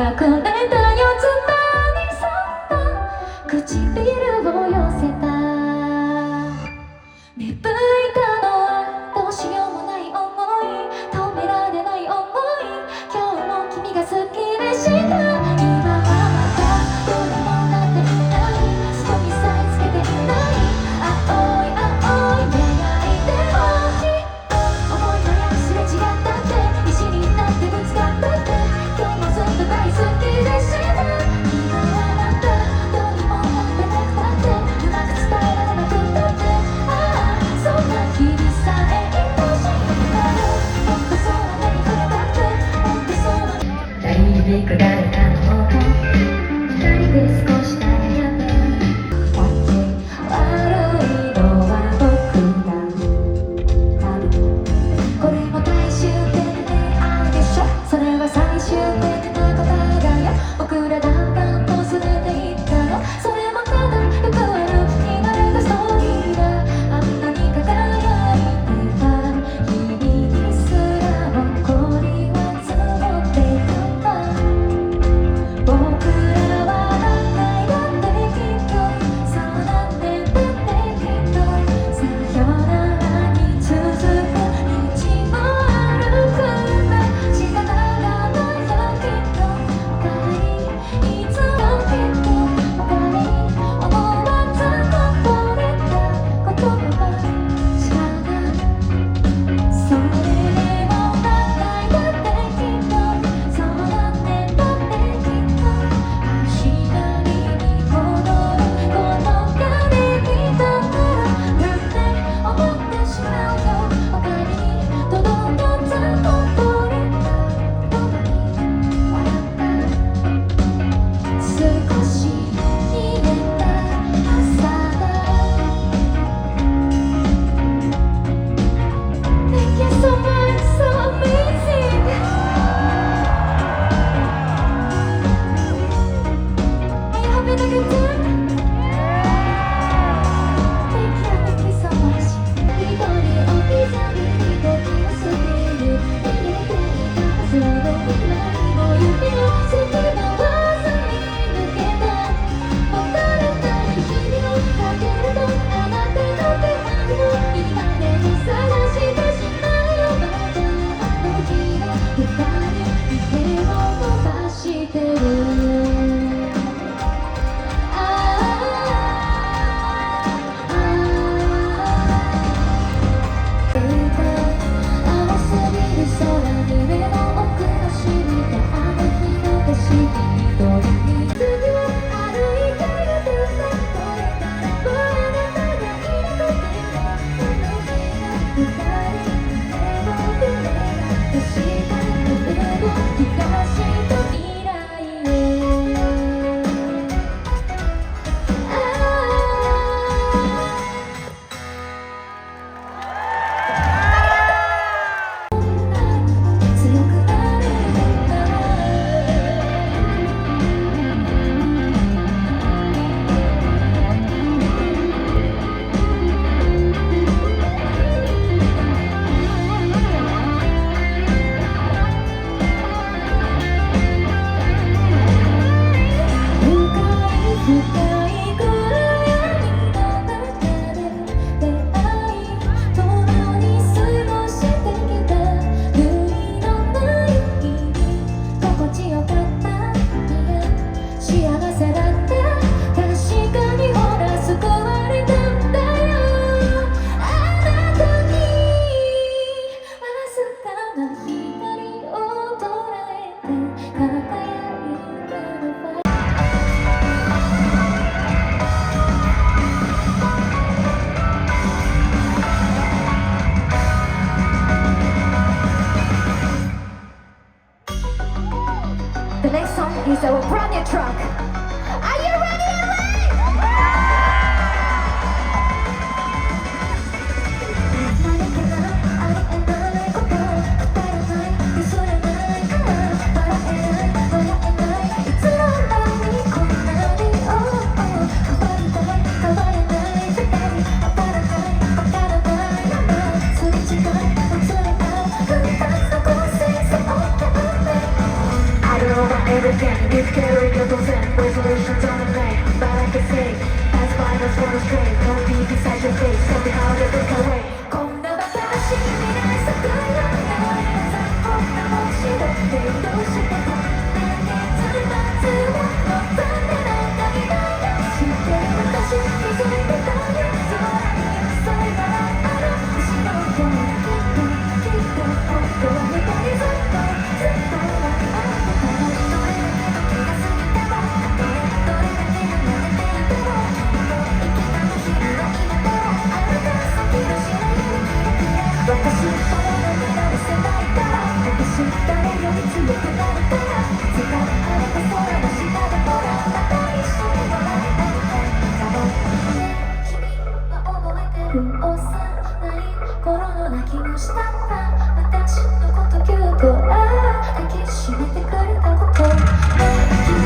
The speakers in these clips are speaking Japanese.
隠れた夜空にそっと唇を寄せた。芽吹いたのはどうしようもない想い、止められない想い、今日も君が好きでした。今はまたどれもなっていない、そこにさえつけていない青い青い願いでもきっと思い悩みすれ違ったって、石になってぶつかったって、今日もずっと大好きでした。今はまたどうにもなってなくたって、うまく伝えられなくたって、ああそんな日々さえ愛しくなる。もっとその目に触れたくて、もっとその誰に響く誰かの音、二人で少し悩むわけ悪いのは僕だ。多分これも最終的な愛でしょ。それは最終的な答えだよ。僕らだんだんと過ぎていったの、それもただよくある言われたストーリーだ。あんなに輝いてた日々にすら誇りは積もっていたんだ。僕らは何回だってきっと、そう何年だってきっと、さよならに続く道を歩くんだ。仕方がないよきっと、おかえりいつもきっと、おかえり思わずこぼれた言葉知らない。それでも何回だってきっと、そう何年だってきっと、足なりに戻るこの鐘にだからって思ってしまうよ。おかえりとどんどんざこぼれた言葉に笑った。少し冷えた朝だ。Thank you so much, so amazing. Are you having a good time? Thank you so much. 一人を刻みに時を過ぎる、逃げていたはずの未来を指の隙間をすり抜けた。もたれたい日々をかけると、あなたの手紙を今でも探してしまうよ。まだあの日の二人に手を伸ばしてる。ああ青すぎる空に目の奥の染みたあの日の景色にどれに次は歩いてるとさ、これからもあなたがいなくても、あの日の二人に手を触れ合ってした夢を東と未来へ。あ強くなれるんだ。深い深い暗闇の中で出会い、共に過ごしてきた無理のない日々、心地よかった、いや幸せだった、確かにほら救われたんだよ。あなたにわずかな光を捉えて輝いてるファイ。The next song is our brand new track. Are you ready? I don't about everything, it's scary, you're losing resolutions on the plane, but I can say that's fine, that's for the straight, no deep inside your face, tell me how to look away. こんな馬鹿らしい未来さくらんでもいいさ、こんなもんしろってどうしてこんなにつまずを望んでなんかいないな、知って私気づいてたよ、空にそれがある星のようなきっと本当は見たいずっとずっとあってたのにどれだけ時が過ぎてもどれだけ離れていてももう生きたの日は今でもあるから先の知らない私ほどの見直せないから私誰より強くなるからいつか晴れた空の下でほらまた一緒に笑いたい君は覚えてる幼い頃の泣きのしたった私のことぎゅっと抱きしめてくれたこと君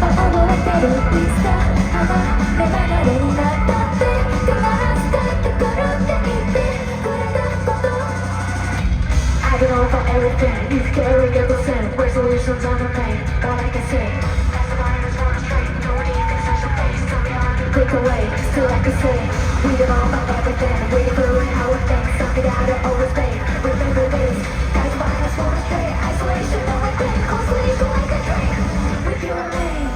は覚えてるいつか離れ離れになったって必ず帰ってくるって言ってくれたことI don't know about everything, it's scary, you're losing resolutions on the plane, all I can say that's the line that's running straight, no deep inside your face, tell me how to look away, still I can say we don't know about everything, we through it how it thinks, something that I always think, remember this, that's why I just wanna stay, isolation, no I think, consolation like a drink, with your name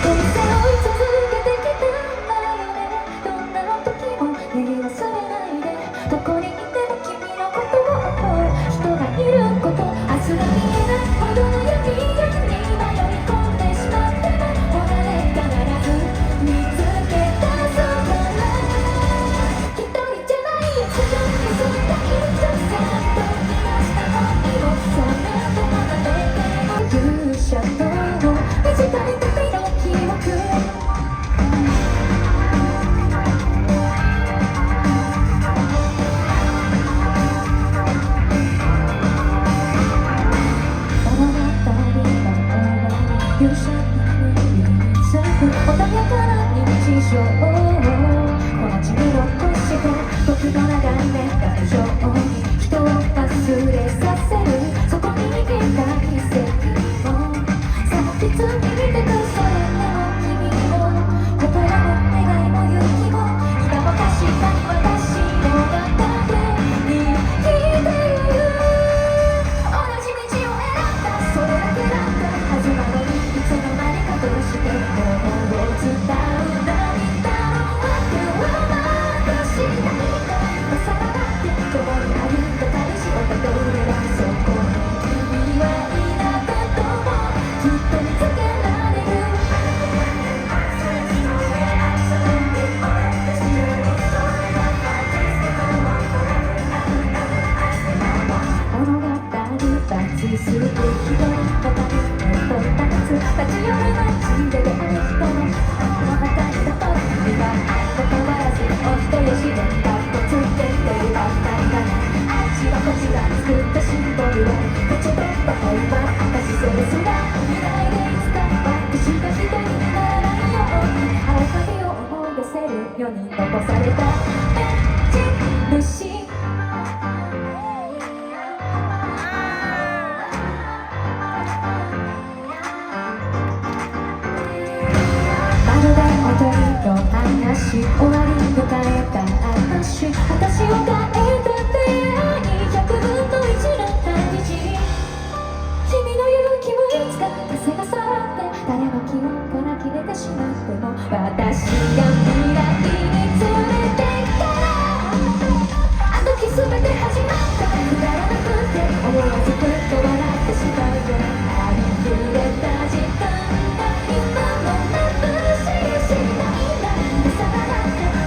人生追い続けてきたんだよね、どんな時も逃げ忘れないで、どこにいても君のことを思う人がいること、明日が見えないほどの闇夜に迷い込んでしまってもほらね、必ず見つけ出そうから一人じゃない強くそんな一直線と逃がした本気をそんなと離れても勇者の短い旅の記憶勇者の目につく穏やかな日常この地に残して時の流れ大丈夫に人を忘れさせるそこに生きた奇跡もさっきついてくそれでも君も言葉も願いも勇気も今も確かに私の中で生きている同じ道を選んだそれだけなんだはずなのにいつの間にかどうしてものを伝う涙のわけはまだしないんだ今更だって共に歩んだ旅路をたどればそこに君はいなかったもきっと見つけられる物語は続く一人またにもっと立つ立ち寄る街で出会う人の物語だと今相変わらずお人よしでかっこつけてるばっかりだあっちはこちら作ったシンボルを口でばかりは私それすら未来でいつか私が一人にならないように青髪を思い出せる世に残された目印まるで踊りの話終わり迎えた話私を変えた出会い100分の1の旅路君の勇気もいつか風が去って誰の記憶から消えてしまっても私が未来に連れてったらあの日全て始まったくだらなくて思わずふっと笑ってしまうよありふれた時間が今も眩しいしないんだ今更なんて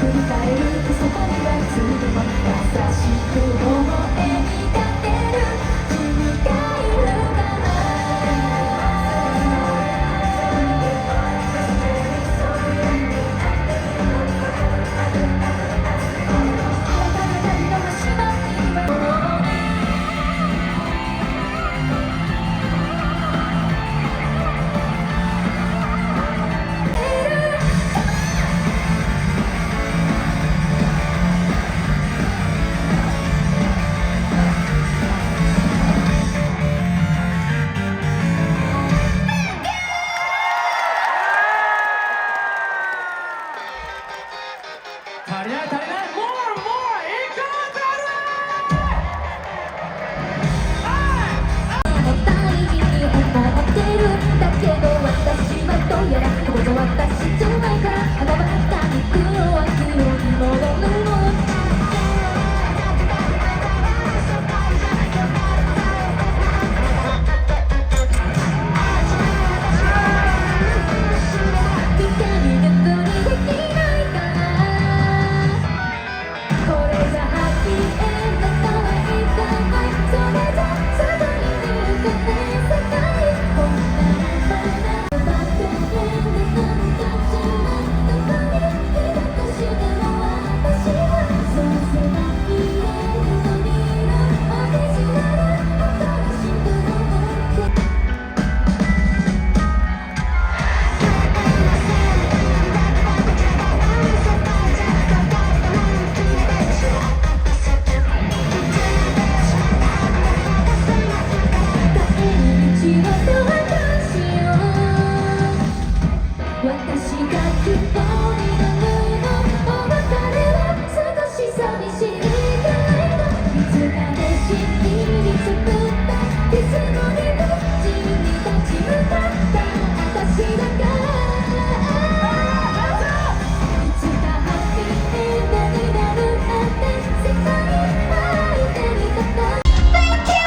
足りない足りない more more いこうぜ大事に思ってるだけど私はどうやらここぞ私じゃないからあのバカに黒は黒に戻るの見て見ぬふりできないからこれじゃハッピーエンドとはいかないそれじゃすぐに見るかね世界こんなにバナバッドエンドなんかじゃないどこにいたとしても私はそうせないエンドにいる私なら新しく思って私が一人なのお別れは少し寂しいけれどいつかで真に作ったリズムにどっちに立ち向かった私だからいつかハッピーエンドになるなんて世界愛してみたかった Thank you!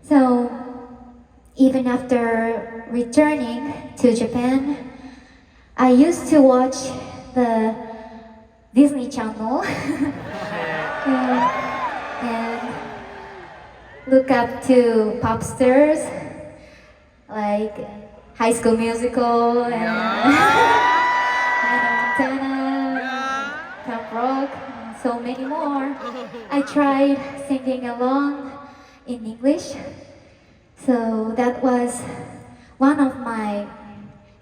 So, even after returning to Japan, I used to watch the Disney Channel and look up to pop stars like High School Musical and Hannah Montana, Camp Rock, and so many more. I tried singing along in English, so that was one of my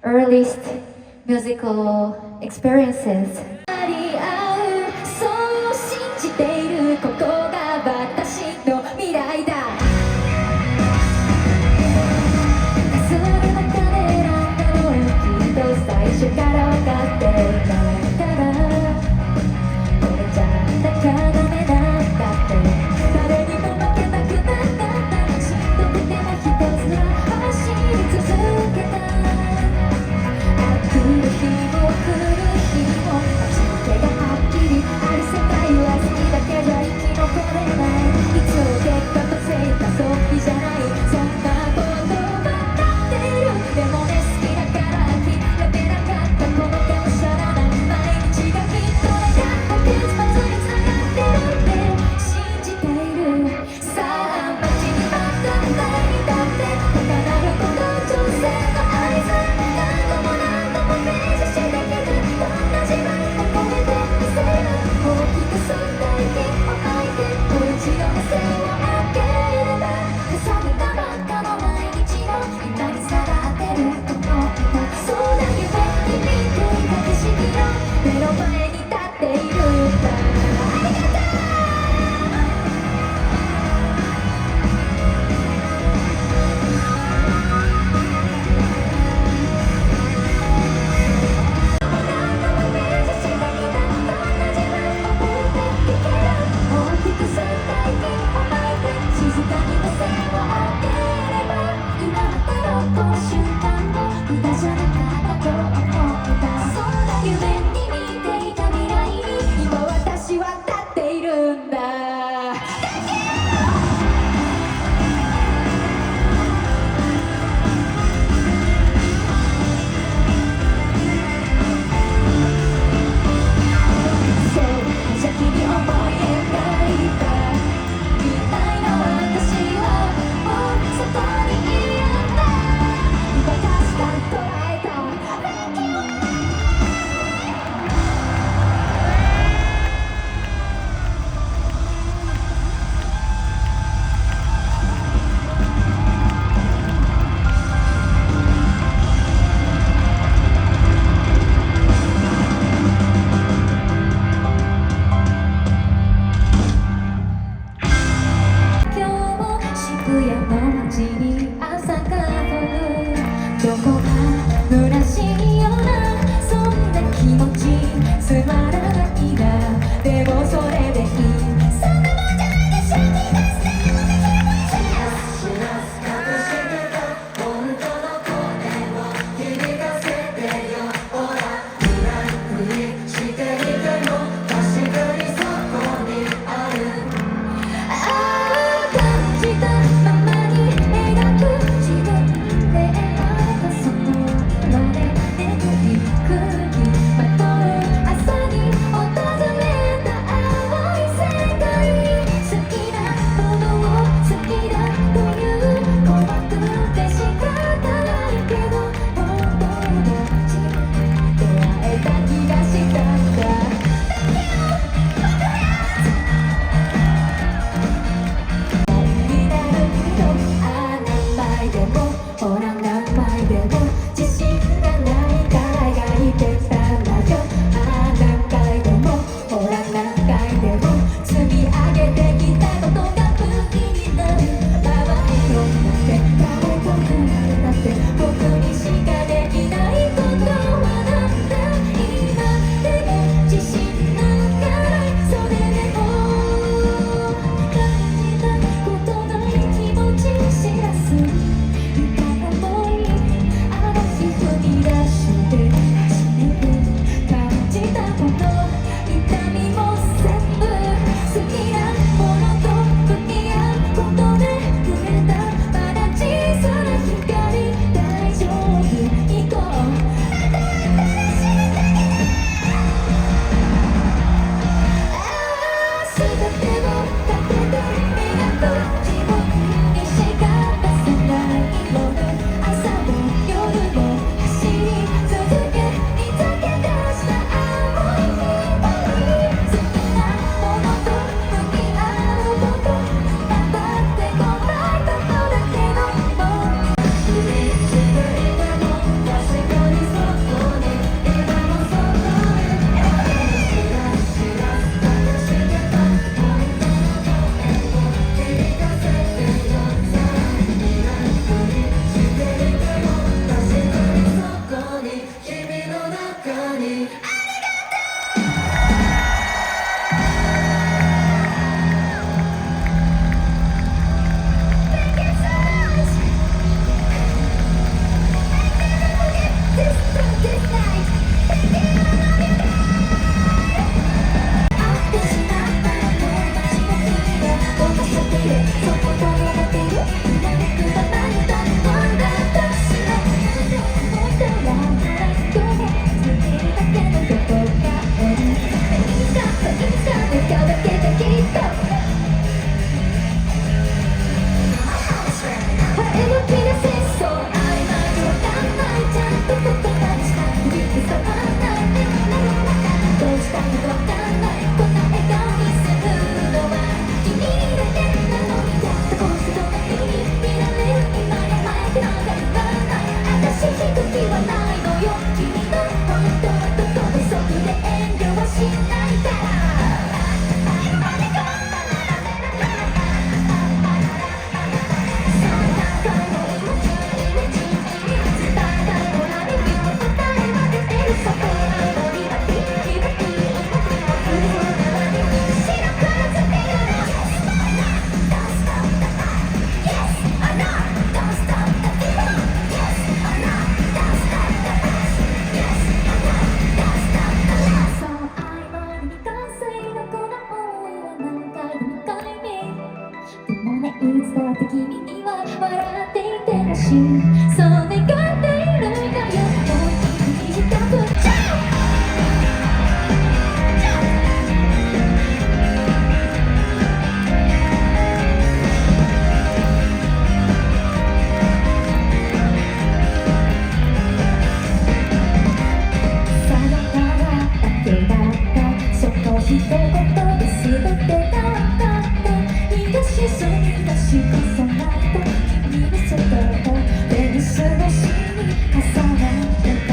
earliest musical experiences. そう信じているここが私の未来だその中で選んだのきっと最初から分かっていたからこれじゃだからダメなんだって誰にも負けたくなかったしんどくてもひたすら走り続けた来る日も来る日もだって君には笑っていてほしいそう願っているんだよもう一度くっちゃさよならだけだったその一言で全てが分かった東すぎだし重なった君のそばで見過ごしに重なってた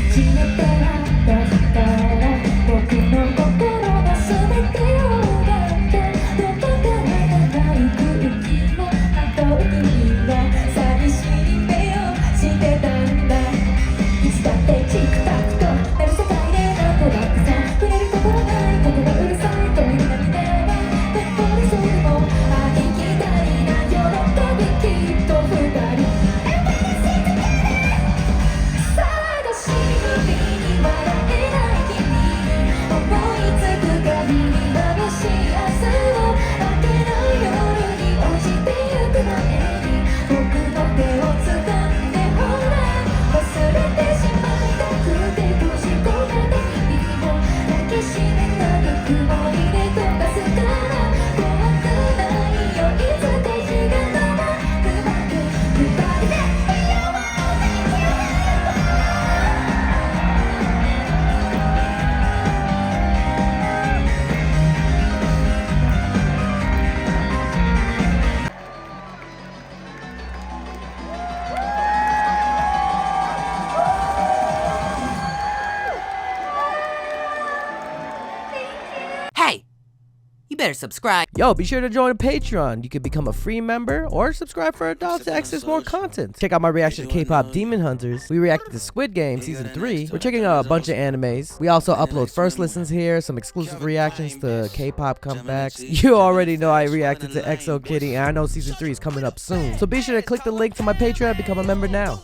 決めてあった日から僕の心の全てを奪ってどこから長い空気をまとう君が寂しい目をしてたんだいつだってチクタクとなる世界でなんとなくさ触れるところないことがうるさいという涙がどこでそれもありきたりな喜びきっと二人探し指に笑えない君に思いつく限り眩しい明日を明けない夜に落ちてゆく前に僕の手を掴んでほら忘れてしまいたくて閉じ込めた日々を抱きしめたぬくもりで溶かすから怖くないよいつか日が昇るまで二人でいようねHey, you better subscribe. Yo, be sure to join Patreon. You can become a free member or subscribe for adults to access more content. Check out my reaction to K-pop Demon Hunters. We reacted to Squid Game Season 3. We're checking out a bunch of animes. We also upload first listens here, some exclusive reactions to K-pop comebacks. You already know I reacted to EXO Kitty, and I know Season 3 is coming up soon. So be sure to click the link to my Patreon and become a member now.